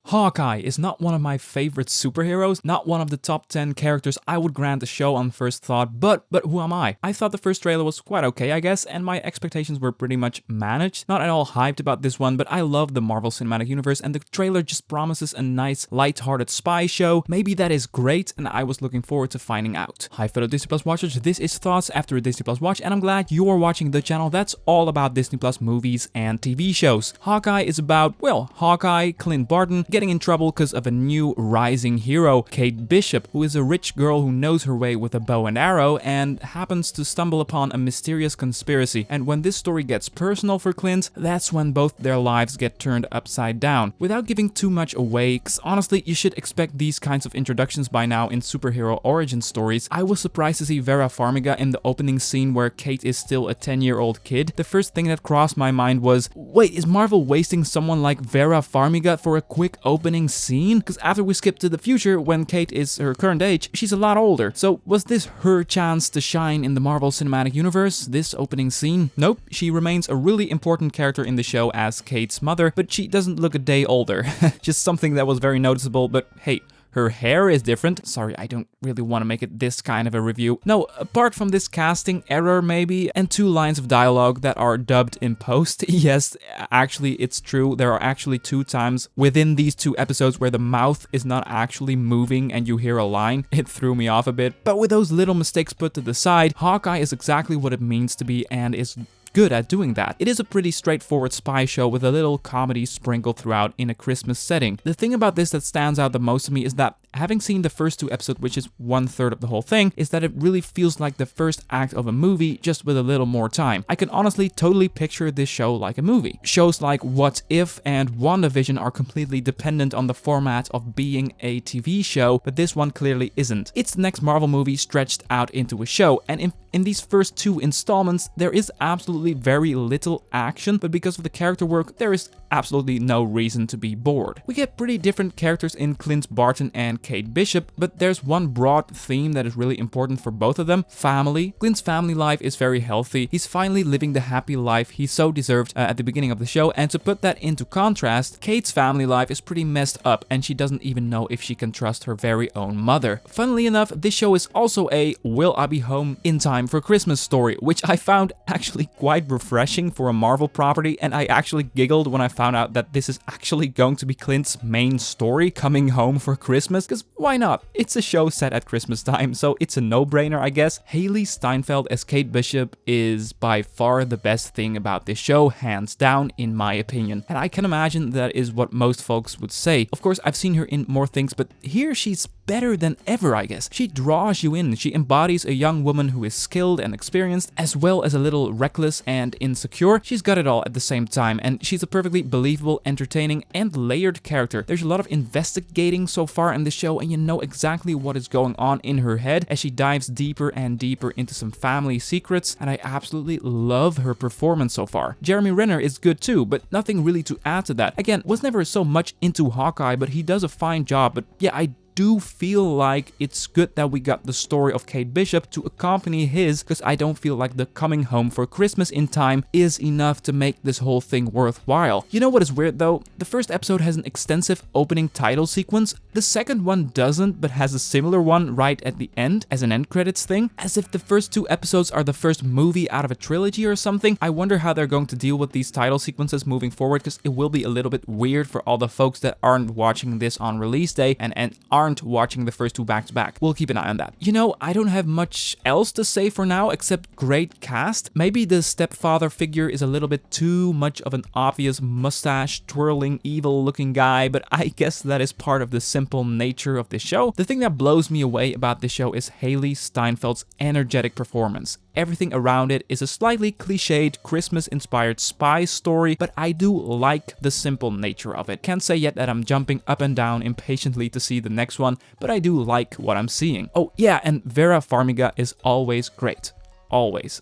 Hawkeye is not one of my favorite superheroes, not one of the top 10 characters I would grant a show on first thought, but who am I? I thought the first trailer was quite okay, I guess, and my expectations were pretty much managed. Not at all hyped about this one, but I love the Marvel Cinematic Universe, and the trailer just promises a nice, light-hearted spy show. Maybe that is great, and I was looking forward to finding out. Hi fellow Disney Plus watchers, this is Thoughts after a Disney Plus watch, and I'm glad you are watching the channel that's all about Disney Plus movies and TV shows. Hawkeye is about, well, Hawkeye, Clint Barton, getting in trouble because of a new rising hero, Kate Bishop, who is a rich girl who knows her way with a bow and arrow and happens to stumble upon a mysterious conspiracy. And when this story gets personal for Clint, that's when both their lives get turned upside down. Without giving too much away, because honestly, you should expect these kinds of introductions by now in superhero origin stories, I was surprised to see Vera Farmiga in the opening scene where Kate is still a 10-year-old kid. The first thing that crossed my mind was, wait, is Marvel wasting someone like Vera Farmiga for a quick opening scene? Because after we skip to the future, when Kate is her current age, she's a lot older. So was this her chance to shine in the Marvel Cinematic Universe, this opening scene? Nope, she remains a really important character in the show as Kate's mother, but she doesn't look a day older. Just something that was very noticeable, but hey, her hair is different. Sorry, I don't really want to make it this kind of a review. No, apart from this casting error maybe, and 2 lines of dialogue that are dubbed in post. Yes, actually it's true. There are actually 2 times within these 2 episodes where the mouth is not actually moving and you hear a line. It threw me off a bit. But with those little mistakes put to the side, Hawkeye is exactly what it means to be and is good at doing that. It is a pretty straightforward spy show with a little comedy sprinkled throughout in a Christmas setting. The thing about this that stands out the most to me is that having seen the first 2 episodes, which is 1/3 of the whole thing, is that it really feels like the first act of a movie, just with a little more time. I can honestly totally picture this show like a movie. Shows like What If and WandaVision are completely dependent on the format of being a TV show, but this one clearly isn't. It's the next Marvel movie stretched out into a show, and in these first 2 installments, there is absolutely very little action, but because of the character work, there is absolutely no reason to be bored. We get pretty different characters in Clint Barton and Kate Bishop, but there's one broad theme that is really important for both of them: family. Clint's family life is very healthy. He's finally living the happy life he so deserved at the beginning of the show, and to put that into contrast, Kate's family life is pretty messed up, and she doesn't even know if she can trust her very own mother. Funnily enough, this show is also a will I be home in time for Christmas story, which I found actually quite refreshing for a Marvel property, and I actually giggled when I found out that this is actually going to be Clint's main story, coming home for Christmas, because why not? It's a show set at Christmas time, so it's a no-brainer, I guess. Haley Steinfeld as Kate Bishop is by far the best thing about this show, hands down, in my opinion, and I can imagine that is what most folks would say. Of course, I've seen her in more things, but here she's better than ever, I guess. She draws you in. She embodies a young woman who is skilled and experienced, as well as a little reckless and insecure. She's got it all at the same time, and she's a perfectly believable, entertaining, and layered character. There's a lot of investigating so far in the show, and you know exactly what is going on in her head as she dives deeper and deeper into some family secrets, and I absolutely love her performance so far. Jeremy Renner is good too, but nothing really to add to that. Again, was never so much into Hawkeye, but he does a fine job. But yeah, I do feel like it's good that we got the story of Kate Bishop to accompany his, because I don't feel like the coming home for Christmas in time is enough to make this whole thing worthwhile. You know what is weird though? The first episode has an extensive opening title sequence. The second one doesn't, but has a similar one right at the end as an end credits thing, as if the first 2 episodes are the first movie out of a trilogy or something. I wonder how they're going to deal with these title sequences moving forward, because it will be a little bit weird for all the folks that aren't watching this on release day and aren't watching the first 2 back-to-back. We'll keep an eye on that. You know, I don't have much else to say for now except great cast. Maybe the stepfather figure is a little bit too much of an obvious mustache twirling evil looking guy, but I guess that is part of the simple nature of the show. The thing that blows me away about this show is Haley Steinfeld's energetic performance. Everything around it is a slightly cliched Christmas-inspired spy story, but I do like the simple nature of it. Can't say yet that I'm jumping up and down impatiently to see the next one, but I do like what I'm seeing. Oh yeah, and Vera Farmiga is always great. always.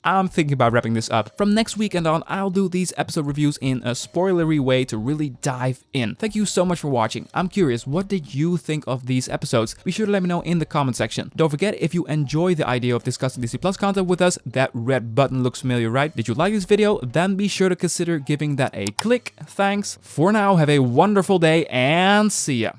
I'm thinking about wrapping this up. From next weekend on, I'll do these episode reviews in a spoilery way to really dive in. Thank you so much for watching. I'm curious, what did you think of these episodes? Be sure to let me know in the comment section. Don't forget, if you enjoy the idea of discussing DC Plus content with us, that red button looks familiar, right? Did you like this video? Then be sure to consider giving that a click. Thanks. For now, have a wonderful day and see ya.